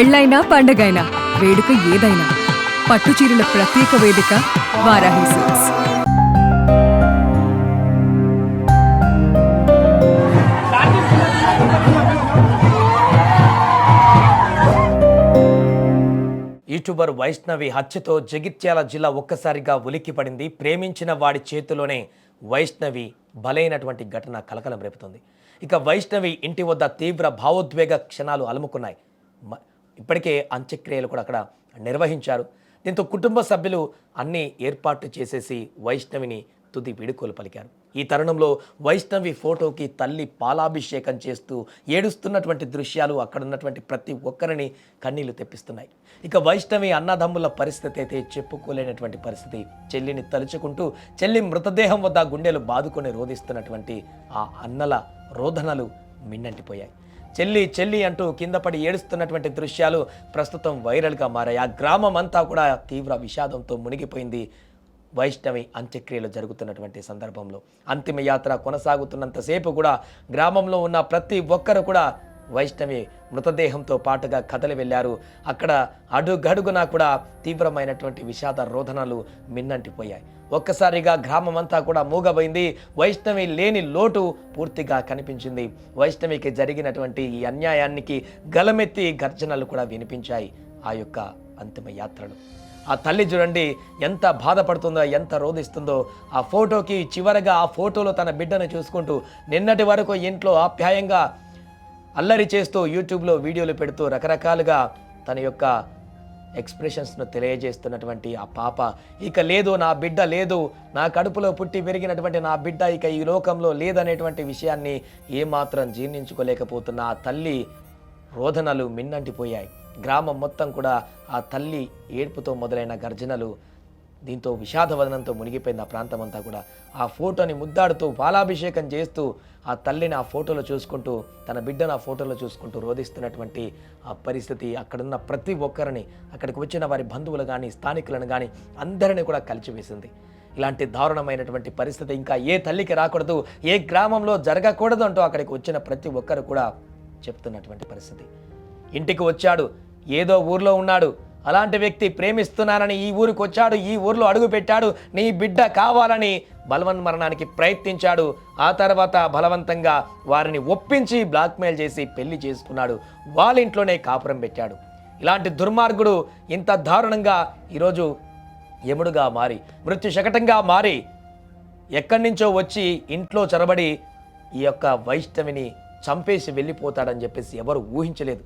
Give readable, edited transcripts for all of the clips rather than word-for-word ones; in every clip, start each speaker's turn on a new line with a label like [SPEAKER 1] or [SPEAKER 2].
[SPEAKER 1] పెళ్ళైనా పండగైనా వేడుక ఏదైనా పట్టుచీరల ప్రత్యేక వేదిక వారాహి సిల్క్స్.
[SPEAKER 2] యూట్యూబర్ వైష్ణవి హత్యతో జగిత్యాల జిల్లా ఒక్కసారిగా ఉలిక్కిపడింది. ప్రేమించిన వాడి చేతిలోనే వైష్ణవి బలైనటువంటి ఘటన కలకలం రేపుతుంది. ఇక వైష్ణవి ఇంటి వద్ద తీవ్ర భావోద్వేగ క్షణాలు అలుముకున్నాయి. ఇప్పటికే అంత్యక్రియలు కూడా అక్కడ నిర్వహించారు. దీంతో కుటుంబ సభ్యులు అన్ని ఏర్పాట్లు చేసేసి వైష్ణవిని తుది వీడుకోలు పలికారు. ఈ తరుణంలో వైష్ణవి ఫోటోకి తల్లి పాలాభిషేకం చేస్తూ ఏడుస్తున్నటువంటి దృశ్యాలు అక్కడ ఉన్నటువంటి ప్రతి ఒక్కరిని కన్నీళ్లు తెప్పిస్తున్నాయి. ఇక వైష్ణవి అన్నదమ్ముల పరిస్థితి అయితే చెప్పుకోలేనటువంటి పరిస్థితి. చెల్లిని తలుచుకుంటూ చెల్లి మృతదేహం వద్ద గుండెలు బాదుకొని రోధిస్తున్నటువంటి ఆ అన్నల రోదనలు మిన్నంటిపోయాయి. చెల్లి చెల్లి అంటూ కింద పడి ఏడుస్తున్నటువంటి దృశ్యాలు ప్రస్తుతం వైరల్గా మారాయి. ఆ గ్రామం అంతా కూడా తీవ్ర విషాదంతో మునిగిపోయింది. వైష్ణవి అంత్యక్రియలు జరుగుతున్నటువంటి సందర్భంలో అంతిమ యాత్ర కొనసాగుతున్నంతసేపు కూడా గ్రామంలో ఉన్న ప్రతి ఒక్కరు కూడా వైష్ణవి మృతదేహంతో పాటుగా కదలి వెళ్ళారు. అక్కడ అడుగడుగునా కూడా తీవ్రమైనటువంటి విషాద రోదనలు మిన్నంటిపోయాయి. ఒక్కసారిగా గ్రామం అంతా కూడా మూగబోయింది. వైష్ణవి లేని లోటు పూర్తిగా కనిపించింది. వైష్ణవికి జరిగినటువంటి ఈ అన్యాయానికి గలమెత్తి గర్జనలు కూడా వినిపించాయి ఆ యొక్క అంతిమ యాత్రలు. ఆ తల్లి చూడండి ఎంత బాధపడుతుందో, ఎంత రోధిస్తుందో. ఆ ఫోటోకి చివరగా ఆ ఫోటోలో తన బిడ్డను చూసుకుంటూ నిన్నటి వరకు ఇంట్లో ఆప్యాయంగా అల్లరి చేస్తూ యూట్యూబ్లో వీడియోలు పెడుతూ రకరకాలుగా తన యొక్క ఎక్స్ప్రెషన్స్ను తెలియజేస్తున్నటువంటి ఆ పాప ఇక లేదు, నా బిడ్డ లేదు, నా కడుపులో పుట్టి పెరిగినటువంటి నా బిడ్డ ఇక ఈ లోకంలో లేదనేటువంటి విషయాన్ని ఏమాత్రం జీర్ణించుకోలేకపోతున్న ఆ తల్లి రోదనలు మిన్నంటిపోయాయి. గ్రామం మొత్తం కూడా ఆ తల్లి ఏడ్పుతో మొదలైన గర్జనలు, దీంతో విషాదవదనంతో మునిగిపోయింది ఆ ప్రాంతం అంతా కూడా. ఆ ఫోటోని ముద్దాడుతూ పాలాభిషేకం చేస్తూ ఆ తల్లిని ఆ ఫోటోలో చూసుకుంటూ తన బిడ్డను ఆ ఫోటోలో చూసుకుంటూ రోధిస్తున్నటువంటి ఆ పరిస్థితి అక్కడున్న ప్రతి ఒక్కరిని, అక్కడికి వచ్చిన వారి బంధువులు కానీ స్థానికులను కానీ అందరినీ కూడా కలిచివేసింది. ఇలాంటి దారుణమైనటువంటి పరిస్థితి ఇంకా ఏ తల్లికి రాకూడదు, ఏ గ్రామంలో జరగకూడదు అంటూ అక్కడికి వచ్చిన ప్రతి ఒక్కరు కూడా చెప్తున్నటువంటి పరిస్థితి. ఇంటికి వచ్చాడు, ఏదో ఊర్లో ఉన్నాడు, అలాంటి వ్యక్తి ప్రేమిస్తున్నానని ఈ ఊరికి వచ్చాడు, ఈ ఊర్లో అడుగు పెట్టాడు, నీ బిడ్డ కావాలని బలవన్మరణానికి ప్రయత్నించాడు. ఆ తర్వాత బలవంతంగా వారిని ఒప్పించి బ్లాక్మెయిల్ చేసి పెళ్లి చేసుకున్నాడు, వాళ్ళ ఇంట్లోనే కాపురం పెట్టాడు. ఇలాంటి దుర్మార్గుడు ఇంత దారుణంగా ఈరోజు యముడుగా మారి, మృత్యు శకటంగా మారి ఎక్కడి నుంచో వచ్చి ఇంట్లో చొరబడి ఈ యొక్క వైష్ణవిని చంపేసి వెళ్ళిపోతాడని చెప్పేసి ఎవరు ఊహించలేదు.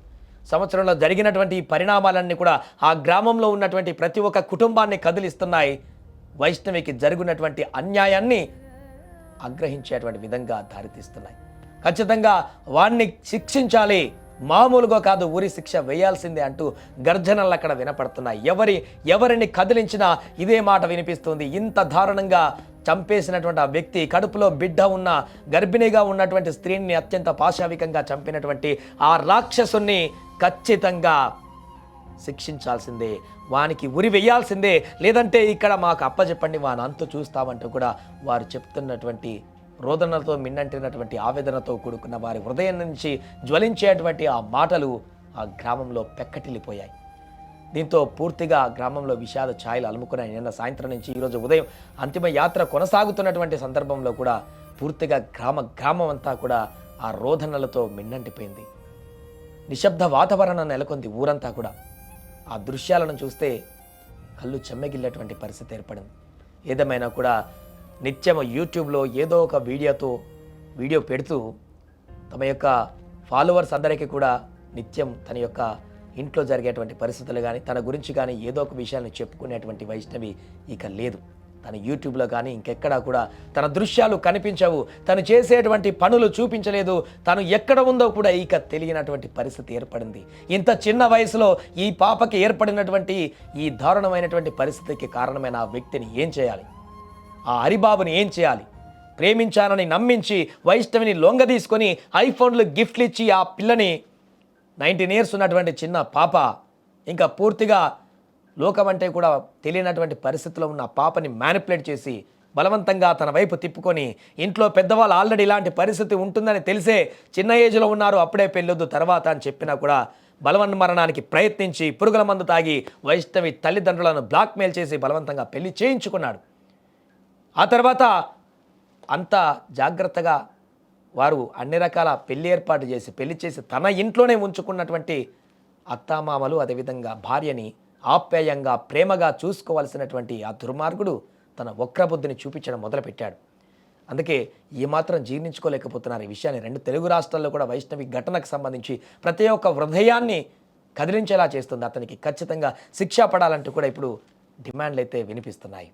[SPEAKER 2] సంవత్సరంలో జరిగినటువంటి ఈ పరిణామాలన్నీ కూడా ఆ గ్రామంలో ఉన్నటువంటి ప్రతి ఒక్క కుటుంబాన్ని కదిలిస్తున్నాయి. వైష్ణవికి జరుగునటువంటి అన్యాయాన్ని ఆగ్రహించేటువంటి విధంగా దారితీస్తున్నాయి. ఖచ్చితంగా వాణ్ణి శిక్షించాలి, మామూలుగా కాదు, ఊరి శిక్ష వేయాల్సిందే అంటూ గర్జనలు అక్కడ వినపడుతున్నాయి. ఎవరిని కదిలించినా ఇదే మాట వినిపిస్తుంది. ఇంత దారుణంగా చంపేసినటువంటి ఆ వ్యక్తి, కడుపులో బిడ్డ ఉన్న గర్భిణిగా ఉన్నటువంటి స్త్రీని అత్యంత పాశావికంగా చంపినటువంటి ఆ రాక్షసుని ఖచ్చితంగా శిక్షించాల్సిందే, వానికి ఉరి వేయాల్సిందే, లేదంటే ఇక్కడ మాకు అప్పచెప్పండి, వాని అంతు చూస్తామంటూ కూడా వారు చెప్తున్నటువంటి రోదనలతో మిన్నంటినటువంటి ఆవేదనతో కూడుకున్న వారి హృదయం నుంచి జ్వలించేటువంటి ఆ మాటలు ఆ గ్రామంలో పెక్కటిల్లిపోయాయి. దీంతో పూర్తిగా గ్రామంలో విషాద ఛాయలు అలుముకున్నాయి. నిన్న సాయంత్రం నుంచి ఈరోజు ఉదయం అంతిమ యాత్ర కొనసాగుతున్నటువంటి సందర్భంలో కూడా పూర్తిగా గ్రామం అంతా కూడా ఆ రోదనలతో మిన్నంటిపోయింది. నిశ్శబ్ద వాతావరణం నెలకొంది ఊరంతా కూడా. ఆ దృశ్యాలను చూస్తే కళ్ళు చెమ్మగిల్లేటువంటి పరిస్థితి ఏర్పడింది. ఏదేమైనా కూడా నిత్యం యూట్యూబ్లో ఏదో ఒక వీడియో పెడుతూ తమ యొక్క ఫాలోవర్స్ అందరికీ కూడా నిత్యం తన యొక్క ఇంట్లో జరిగేటువంటి పరిస్థితులు కానీ తన గురించి కానీ ఏదో ఒక విషయాన్ని చెప్పుకునేటువంటి వైష్ణవి ఇక లేదు. తన యూట్యూబ్లో కానీ ఇంకెక్కడా కూడా తన దృశ్యాలు కనిపించవు, తను చేసేటువంటి పనులు చూపించలేదు, తను ఎక్కడ ఉందో కూడా ఇక తెలియనటువంటి పరిస్థితి ఏర్పడింది. ఇంత చిన్న వయసులో ఈ పాపకి ఏర్పడినటువంటి ఈ దారుణమైనటువంటి పరిస్థితికి కారణమైన ఆ వ్యక్తిని ఏం చేయాలి, ఆ హరిబాబుని ఏం చేయాలి? ప్రేమించానని నమ్మించి వైష్ణవిని లొంగ తీసుకొని ఐఫోన్లు గిఫ్ట్లు ఇచ్చి ఆ పిల్లని 19 years ఉన్నటువంటి చిన్న పాప ఇంకా పూర్తిగా లోకం అంటే కూడా తెలియనటువంటి పరిస్థితిలో ఉన్న పాపని మ్యానిపులేట్ చేసి బలవంతంగా తన వైపు తిప్పుకొని ఇంట్లో పెద్దవాళ్ళు ఆల్రెడీ ఇలాంటి పరిస్థితి ఉంటుందని తెలిసే చిన్న ఏజ్లో ఉన్నారు, అప్పుడే పెళ్ళొద్దు తర్వాత అని చెప్పినా కూడా బలవన్మరణానికి ప్రయత్నించి పురుగుల మందు తాగి వైష్ణవి తల్లిదండ్రులను బ్లాక్మెయిల్ చేసి బలవంతంగా పెళ్లి చేయించుకున్నాడు. ఆ తర్వాత అంతా జాగ్రత్తగా వారు అన్ని రకాల పెళ్లి ఏర్పాటు చేసి పెళ్లి చేసి తన ఇంట్లోనే ఉంచుకున్నటువంటి అత్తామామలు అదేవిధంగా భార్యని ఆప్యాయంగా ప్రేమగా చూసుకోవాల్సినటువంటి ఆ దుర్మార్గుడు తన వక్రబుద్ధిని చూపించడం మొదలుపెట్టాడు. అందుకే ఏమాత్రం జీర్ణించుకోలేకపోతున్నారు ఈ విషయాన్ని. 2 తెలుగు రాష్ట్రాల్లో కూడా వైష్ణవి ఘటనకు సంబంధించి ప్రతి ఒక్క హృదయాన్ని కదిలించేలా చేస్తుంది. అతనికి ఖచ్చితంగా శిక్ష పడాలంటూ కూడా ఇప్పుడు డిమాండ్లు అయితే వినిపిస్తున్నాయి.